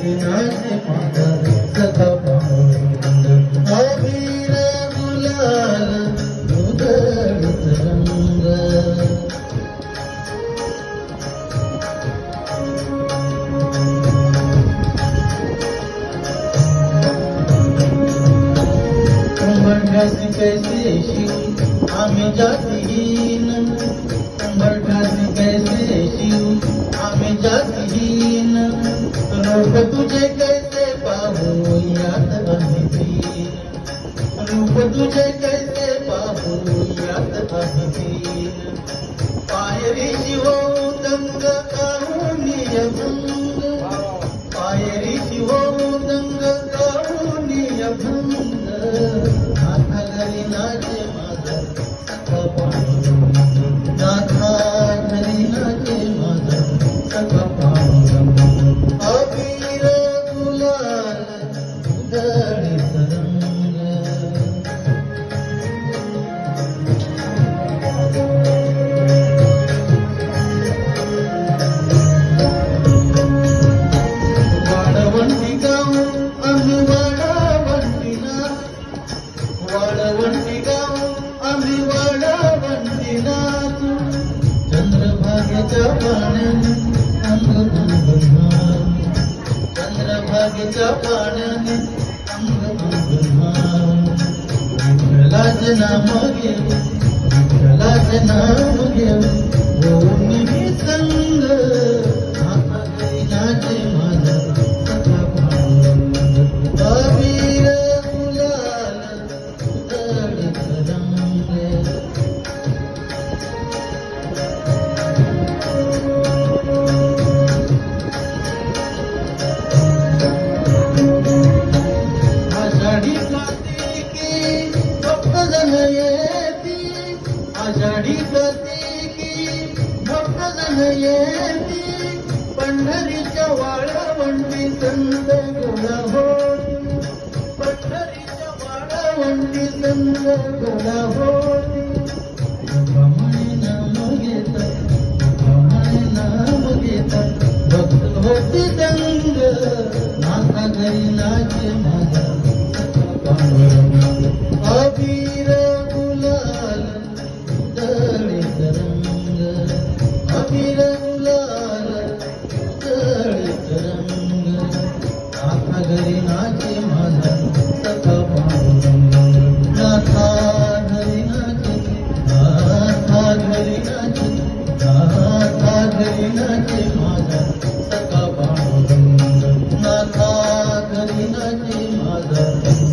घरी नाचे माझा सखा पांडुरंग अबीर गुलाल उधळीत रंग उंबरठ्यासी कैसे शिव आम्ही जातीहीन उंबरठ्यासी कैसे शिव आम्ही जातीहीन रूप तुझे कैसे पाहू यात आम्ही दीन रूप तुझे कैसे पाहू यात आम्ही दीन पायरीची होऊ दंग काढूनिय भंग पायरीची होऊ दंग काढूनिय भंग नाथा घरी नाचे माझा सखा पांडुरंग नाथा घरी नाचे माझा सखा पांडुरंग अबीर गुलाल उधळीत रंग वाळवंटी गाव आम्ही वाळवंटी गाव आम्ही वाळवंटी नाचू चंद्रभागेच्या पाण्याने अंग गुणगुणावू चंद्रभागेच्या पाण्याने अंग गुणगुणावू विठ्ठलाचे नाम घेऊ विठ्ठलाचे नाम घेऊ होऊन मी संग नाथा घरी नाचे माझा सखा पांडुरंग अबीर गुलाल उधळीत रंग आषाढी कार्तिकी भक्तजन येती आषाढी कार्तिकी भक्तजन येती पंढरीच्या वाळवंटी संत गोळा होती पंढरीच्या वाळवंटी संत गोळा होती म्हणे नाम घेतात म्हणे नाम घेतात भक्त होती दंग नाथा घरी नाचे माझा सखा पांडुरंग अबीर गुलाल उधळीत रंग अबीर गुलाल उधळीत रंग नाथा घरी नाचे माझा सखा पांडुरंग नाथा घरी नाचे नाथा घरी नाचे नाथा घरी नाचे माझा सखा पांडुरंग नाथा घरी नाचे माझा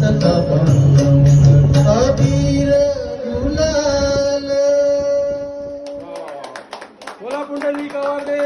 सखा पांडुरंग अबीर गुलाल बोला पुंडलिक आवाज दे.